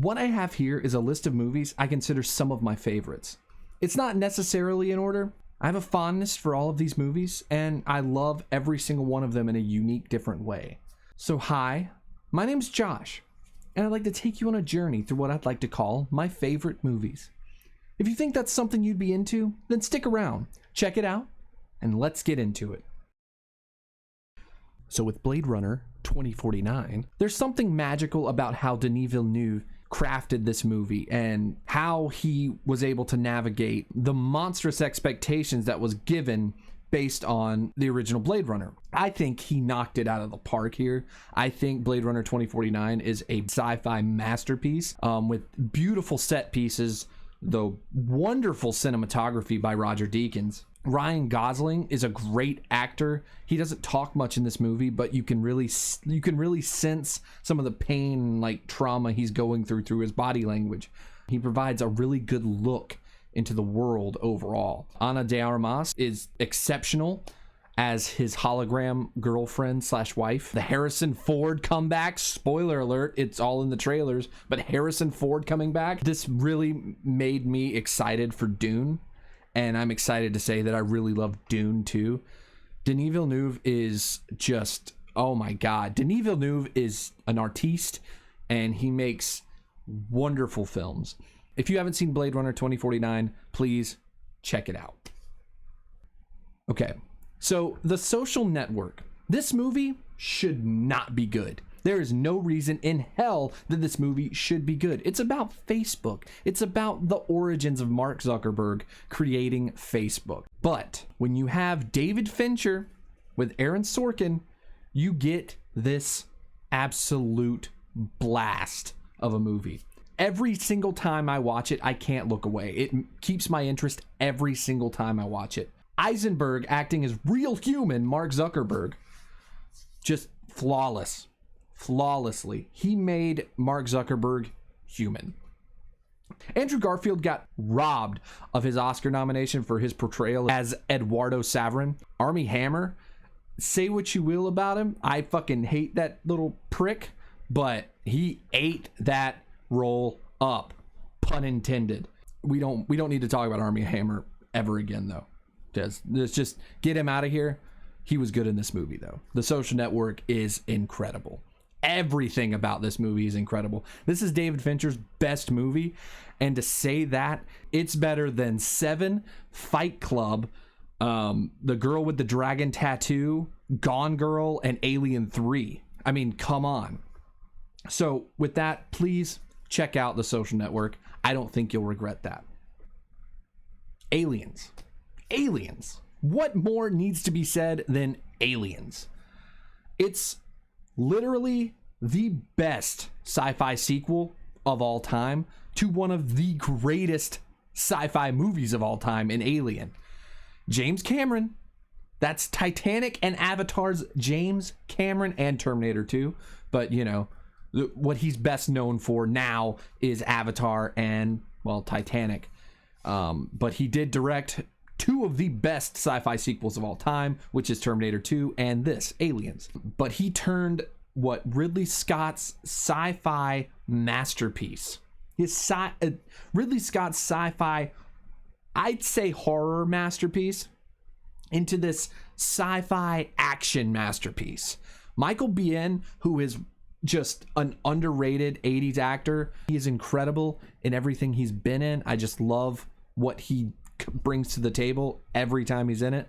What I have here is a list of movies I consider some of my favorites. It's not necessarily in order. I have a fondness for all of these movies, and I love every single one of them in a unique, different way. So hi, my name's Josh, and I'd like to take you on a journey through what I'd like to call my favorite movies. If you think that's something you'd be into, then stick around, check it out, and let's get into it. So with Blade Runner 2049, there's something magical about how Denis Villeneuve crafted this movie and how he was able to navigate the monstrous expectations that was given based on the original Blade Runner. I think he knocked it out of the park here. I think Blade Runner 2049 is a sci-fi masterpiece with beautiful set pieces, the wonderful cinematography by Roger Deakins. Ryan Gosling is a great actor. He doesn't talk much in this movie, but you can really sense some of the pain and like trauma he's going through his body language. He provides a really good look into the world overall. Ana de Armas is exceptional as his hologram girlfriend / wife. The Harrison Ford comeback, spoiler alert, it's all in the trailers, but Harrison Ford coming back, this really made me excited for Dune. And I'm excited to say that I really love Dune too. Denis Villeneuve is just, oh my God. Denis Villeneuve is an artiste and he makes wonderful films. If you haven't seen Blade Runner 2049, please check it out. Okay, so The Social Network. This movie should not be good. There is no reason in hell that this movie should be good. It's about Facebook. It's about the origins of Mark Zuckerberg creating Facebook. But when you have David Fincher with Aaron Sorkin, you get this absolute blast of a movie. Every single time I watch it, I can't look away. It keeps my interest every single time I watch it. Eisenberg acting as real human Mark Zuckerberg, just flawlessly. He made Mark Zuckerberg human. Andrew Garfield got robbed of his Oscar nomination for his portrayal as Eduardo Saverin. Armie Hammer, say what you will about him, I fucking hate that little prick, but he ate that role up, pun intended. We don't need to talk about Armie Hammer ever again though. Let's just get him out of here. He was good in this movie though. The Social Network is incredible. Everything about this movie is incredible. This is David Fincher's best movie, and to say that it's better than Seven, Fight Club, The Girl with the Dragon Tattoo, Gone Girl, and Alien 3. I mean, come on. So with that, please check out The Social Network. I don't think you'll regret that. Aliens. What more needs to be said than Aliens? It's literally the best sci-fi sequel of all time to one of the greatest sci-fi movies of all time in Alien. James Cameron, that's Titanic and Avatar's James Cameron, and Terminator 2, but you know, what he's best known for now is Avatar and, well, Titanic. But he did direct two of the best sci-fi sequels of all time, which is Terminator 2 and this, Aliens. But he turned what Ridley Scott's sci-fi masterpiece, Ridley Scott's sci-fi, I'd say horror masterpiece, into this sci-fi action masterpiece. Michael Biehn, who is just an underrated 80s actor, he is incredible in everything he's been in. I just love what he brings to the table every time he's in it.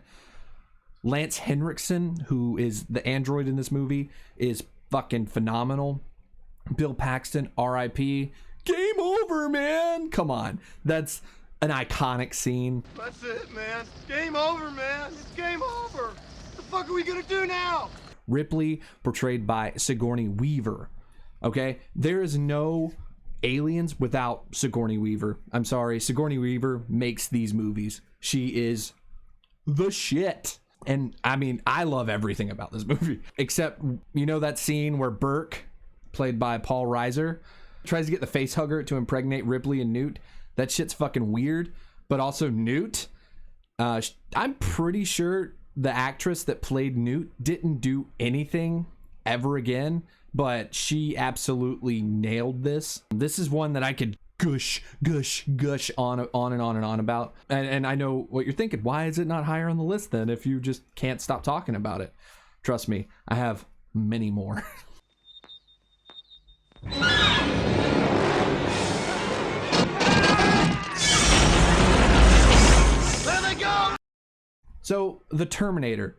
Lance Henriksen, who is the android in this movie, is fucking phenomenal. Bill Paxton, R.I.P. Game over, man. Come on. That's an iconic scene. That's it, man. Game over, man. It's game over. What the fuck are we gonna do now? Ripley, portrayed by Sigourney Weaver. Okay? There is no Aliens without Sigourney Weaver. I'm sorry. Sigourney Weaver makes these movies. She is the shit. And I mean, I love everything about this movie. Except, you know that scene where Burke, played by Paul Reiser, tries to get the face hugger to impregnate Ripley and Newt? That shit's fucking weird. But also Newt, I'm pretty sure the actress that played Newt didn't do anything ever again but she absolutely nailed this. This is one that I could gush on and on about. And I know what you're thinking. Why is it not higher on the list then if you just can't stop talking about it? Trust me, I have many more. There they go! So, The Terminator,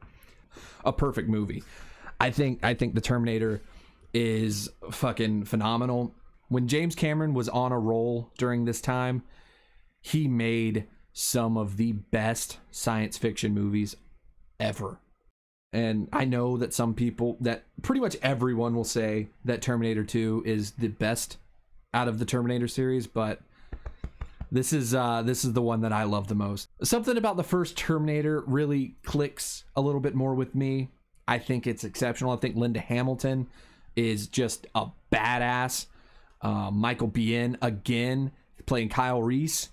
a perfect movie. I think The Terminator is fucking phenomenal. When James Cameron was on a roll during this time, he made some of the best science fiction movies ever. And I know that some people, that pretty much everyone will say that Terminator 2 is the best out of the Terminator series, but this is the one that I love the most. Something about the first Terminator really clicks a little bit more with me. I think it's exceptional. I think Linda Hamilton is just a badass. Michael Biehn again playing Kyle Reese,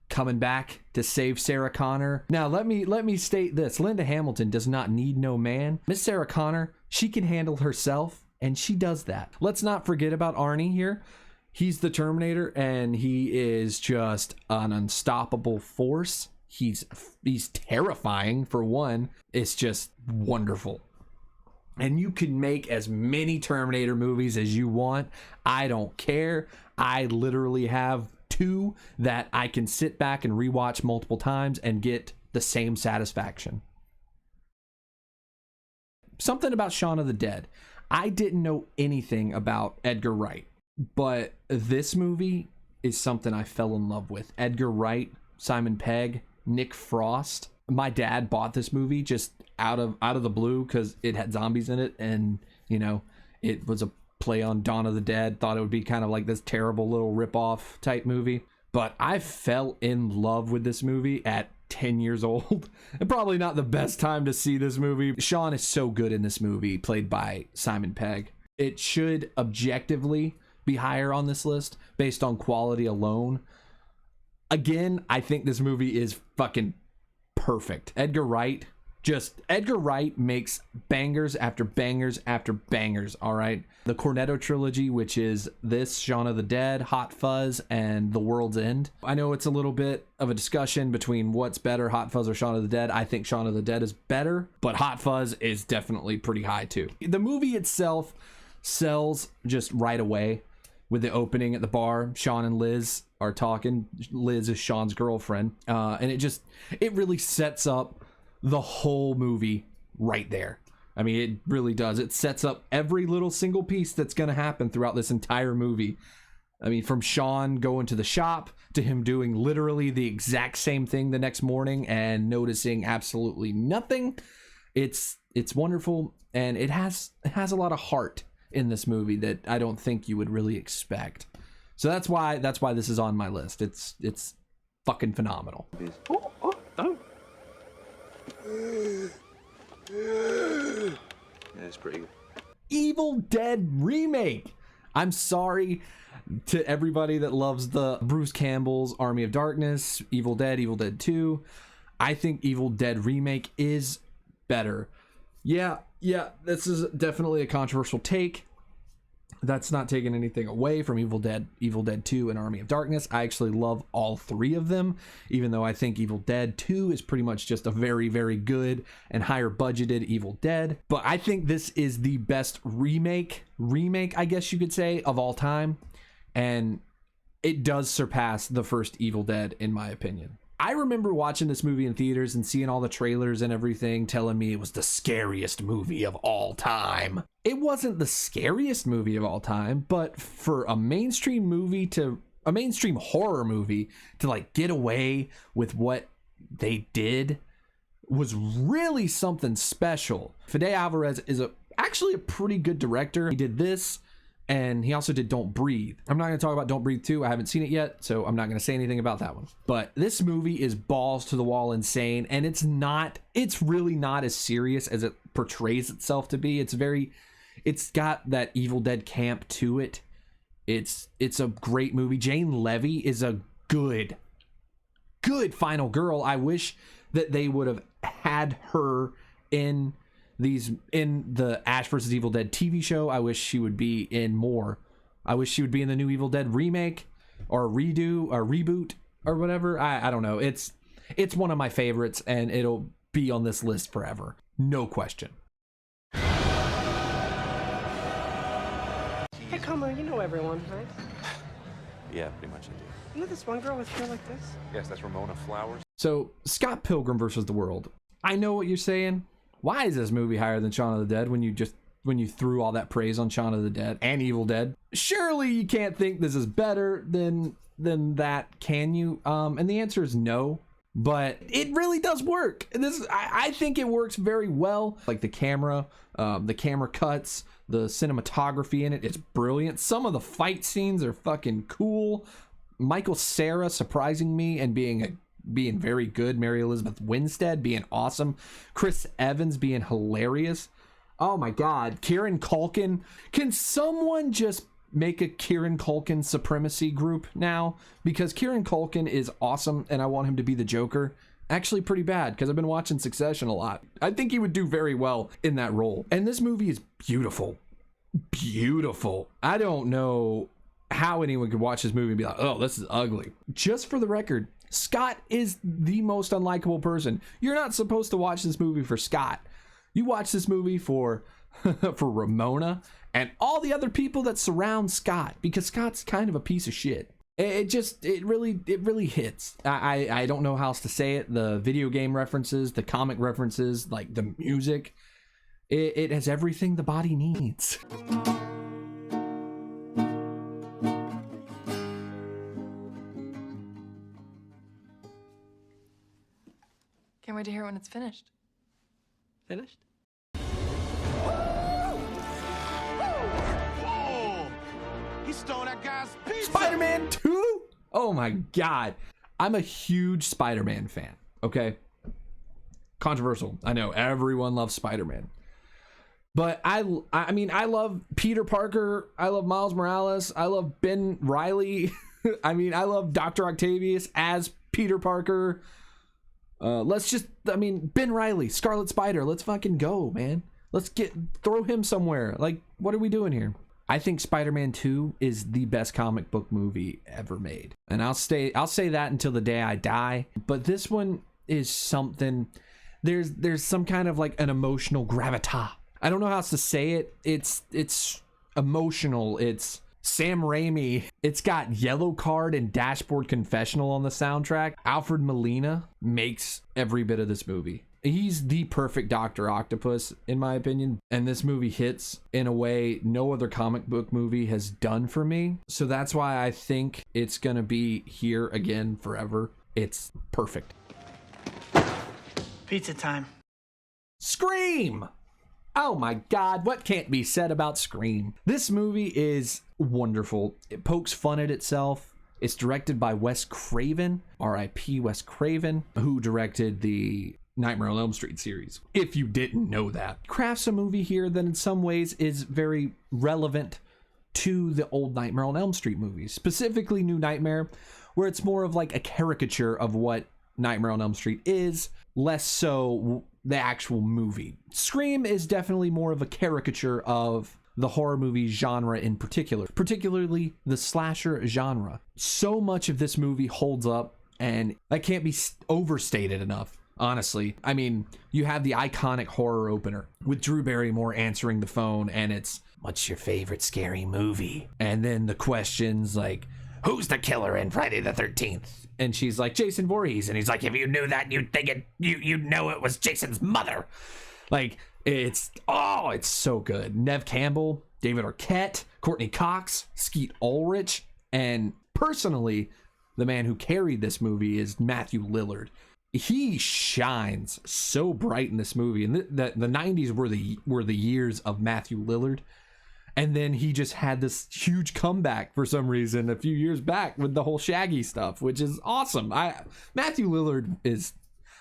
coming back to save Sarah Connor. Now let me state this: Linda Hamilton does not need no man. Miss Sarah Connor, she can handle herself, and she does that. Let's not forget about Arnie here. He's the Terminator, and he is just an unstoppable force. He's terrifying for one. It's just wonderful. And you can make as many Terminator movies as you want. I don't care. I literally have 2 that I can sit back and rewatch multiple times and get the same satisfaction. Something about Shaun of the Dead. I didn't know anything about Edgar Wright, but this movie is something I fell in love with. Edgar Wright, Simon Pegg, Nick Frost. My dad bought this movie just out of the blue because it had zombies in it, and you know, it was a play on Dawn of the Dead. Thought it would be kind of like this terrible little ripoff type movie, but I fell in love with this movie at 10 years old. And probably not the best time to see this movie. Shawn is so good in this movie, played by Simon Pegg. It should objectively be higher on this list based on quality alone. Again, I think this movie is fucking perfect. Edgar Wright makes bangers after bangers after bangers, all right? The Cornetto trilogy, which is this, Shaun of the Dead, Hot Fuzz, and The World's End. I know it's a little bit of a discussion between what's better, Hot Fuzz or Shaun of the Dead. I think Shaun of the Dead is better, but Hot Fuzz is definitely pretty high too. The movie itself sells just right away with the opening at the bar. Shawn and Liz are talking. Liz is Shawn's girlfriend. And it really sets up the whole movie right there. I mean, it really does. It sets up every little single piece that's going to happen throughout this entire movie. I mean, from Shawn going to the shop to him doing literally the exact same thing the next morning and noticing absolutely nothing. It's wonderful, and it has a lot of heart in this movie that I don't think you would really expect. So that's why this is on my list. It's fucking phenomenal. Oh. Yeah, it's pretty good. Evil Dead remake. I'm sorry to everybody that loves the Bruce Campbell's Army of Darkness, Evil Dead 2. I think Evil Dead remake is better. Yeah, this is definitely a controversial take. That's not taking anything away from Evil Dead 2, and Army of Darkness. I actually love all 3 of them, even though I think Evil Dead 2 is pretty much just a very, very good and higher budgeted Evil Dead. But I think this is the best remake, I guess you could say, of all time. And it does surpass the first Evil Dead, in my opinion. I remember watching this movie in theaters and seeing all the trailers and everything telling me it was the scariest movie of all time. It wasn't the scariest movie of all time, but for a mainstream horror movie to like get away with what they did was really something special. Fede Alvarez is actually a pretty good director. He did this, and he also did Don't Breathe. I'm not going to talk about Don't Breathe 2. I haven't seen it yet, so I'm not going to say anything about that one. But this movie is balls to the wall insane, and it's really not as serious as it portrays itself to be. It's got that Evil Dead camp to it. It's a great movie. Jane Levy is a good final girl. I wish that they would have had her in these in the Ash vs. Evil Dead TV show. I wish she would be in more. I wish she would be in the new Evil Dead remake or redo or reboot or whatever. I don't know. It's one of my favorites, and it'll be on this list forever. No question. Hey, Como, you know everyone, right? Yeah, pretty much I do. You know this one girl with hair like this? Yes, that's Ramona Flowers. So, Scott Pilgrim versus the World. I know what you're saying. Why is this movie higher than Shaun of the Dead when you threw all that praise on Shaun of the Dead and Evil Dead? Surely you can't think this is better than that, can you? And the answer is no. But it really does work. I think it works very well. Like the camera cuts, the cinematography in it, it's brilliant. Some of the fight scenes are fucking cool. Michael Cera surprising me and being very good. Mary Elizabeth Winstead being awesome. Chris Evans being hilarious. Oh my God, Kieran Culkin. Can someone just make a Kieran Culkin supremacy group now? Because Kieran Culkin is awesome and I want him to be the Joker. Actually pretty bad, because I've been watching Succession a lot. I think he would do very well in that role. And this movie is beautiful. Beautiful. I don't know how anyone could watch this movie and be like, oh, this is ugly. Just for the record, Scott is the most unlikable person. You're not supposed to watch this movie for Scott. You watch this movie for Ramona and all the other people that surround Scott, because Scott's kind of a piece of shit. It really hits. I don't know how else to say it. The video game references, the comic references, like the music, it has everything the body needs. Can't wait to hear it when it's finished. Finished? Whoa! He stole that guy's pizza! SpiderMan 2? Oh my God. I'm a huge SpiderMan fan, okay? Controversial. I know everyone loves SpiderMan. But I mean, I love Peter Parker. I love Miles Morales. I love Ben Reilly. I mean, I love Dr. Octavius as Peter Parker. Ben Reilly, Scarlet Spider, let's fucking go, man. Let's throw him somewhere. Like, what are we doing here? I think Spider-Man 2 is the best comic book movie ever made. And I'll say that until the day I die. But this one is something, there's some kind of like an emotional gravitas. I don't know how else to say it. It's emotional. It's Sam Raimi. It's got Yellow Card and Dashboard Confessional on the soundtrack. Alfred Molina makes every bit of this movie. He's the perfect Dr. Octopus, in my opinion. And this movie hits in a way no other comic book movie has done for me. So that's why I think it's going to be here again forever. It's perfect. Pizza time. Scream! Oh my God, what can't be said about Scream? This movie is wonderful. It pokes fun at itself. It's directed by Wes Craven, R.I.P. Wes Craven, who directed the Nightmare on Elm Street series, if you didn't know that. Crafts a movie here that in some ways is very relevant to the old Nightmare on Elm Street movies, specifically New Nightmare, where it's more of like a caricature of what Nightmare on Elm Street is, less so the actual movie. Scream is definitely more of a caricature of the horror movie genre in particular, particularly the slasher genre. So much of this movie holds up, and that can't be overstated enough, honestly. I mean, you have the iconic horror opener with Drew Barrymore answering the phone, and it's, what's your favorite scary movie? And then the questions like, who's the killer in Friday the 13th? And she's like, Jason Voorhees. And he's like, if you knew that, you'd think you'd know it was Jason's mother. Like, it's so good. Nev Campbell, David Arquette, Courtney Cox, Skeet Ulrich, and personally, the man who carried this movie is Matthew Lillard. He shines so bright in this movie, and the 90s were the years of Matthew Lillard. And then he just had this huge comeback for some reason a few years back with the whole Shaggy stuff, which is awesome. Matthew Lillard is,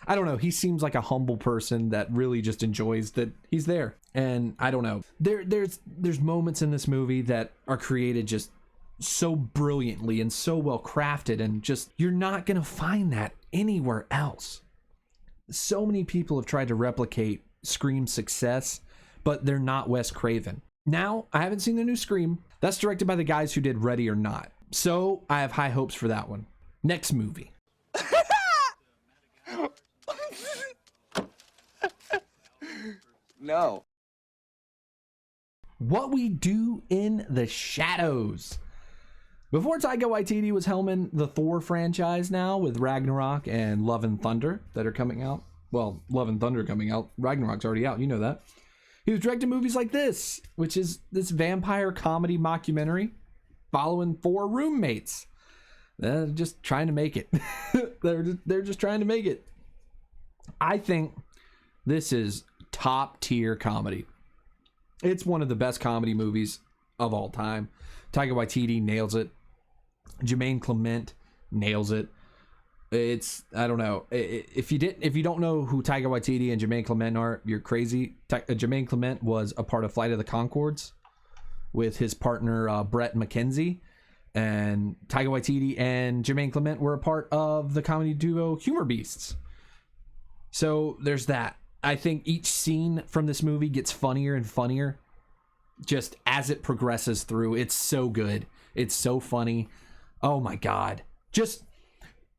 I don't know, he seems like a humble person that really just enjoys that he's there. And I don't know, there's moments in this movie that are created just so brilliantly and so well crafted, and just, you're not gonna find that anywhere else. So many people have tried to replicate Scream's success, but they're not Wes Craven. Now, I haven't seen the new Scream. That's directed by the guys who did Ready or Not. So I have high hopes for that one. Next movie. No. What We Do in the Shadows. Before Taika Waititi was helming the Thor franchise now with Ragnarok and Love and Thunder that are coming out. Well, Love and Thunder coming out. Ragnarok's already out. You know that. He was directing movies like this, which is this vampire comedy mockumentary following 4 roommates. They're just trying to make it. they're just trying to make it. I think this is top tier comedy. It's one of the best comedy movies of all time. Taika Waititi nails it. Jermaine Clement nails it. It's, I don't know, if you don't know who Taika Waititi and Jermaine Clement are, you're crazy. Jermaine Clement was a part of Flight of the Conchords with his partner Brett McKenzie, and Taika Waititi and Jermaine Clement were a part of the comedy duo Humor Beasts. So there's that. I think each scene from this movie gets funnier and funnier just as it progresses through. It's so good. It's so funny. Oh my God. Just,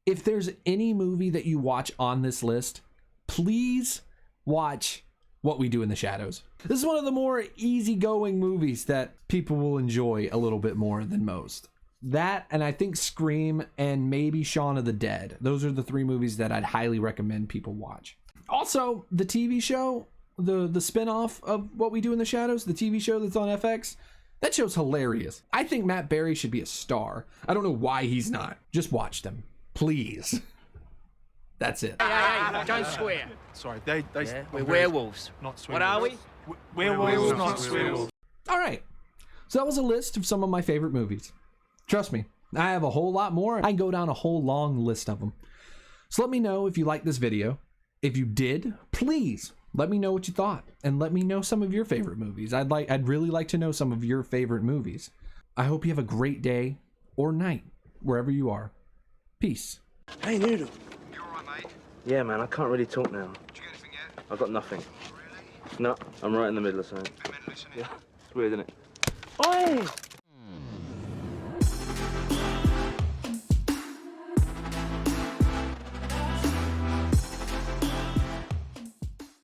if there's any movie that you watch on this list, please watch What We Do in the Shadows. This is one of the more easygoing movies that people will enjoy a little bit more than most. That, and I think Scream and maybe Shaun of the Dead. Those are the 3 movies that I'd highly recommend people watch. Also, the TV show, the spin-off of What We Do in the Shadows, the TV show that's on FX, that show's hilarious. I think Matt Berry should be a star. I don't know why he's not. Just watch them, please. That's it. Hey, don't swear. Sorry, We're werewolves. Not What are we? werewolves, not werewolves. All right. So that was a list of some of my favorite movies. Trust me, I have a whole lot more. I can go down a whole long list of them. So let me know if you liked this video. If you did, please let me know what you thought, and let me know some of your favorite movies. I'd really like to know some of your favorite movies. I hope you have a great day or night wherever you are. Peace. Hey, Noodle. You alright, mate? Yeah, man, I can't really talk now. Did you get anything yet? I've got nothing. Really? No, I'm right in the middle of something. Bit mental, isn't it? Yeah, it's weird, isn't it? Oi!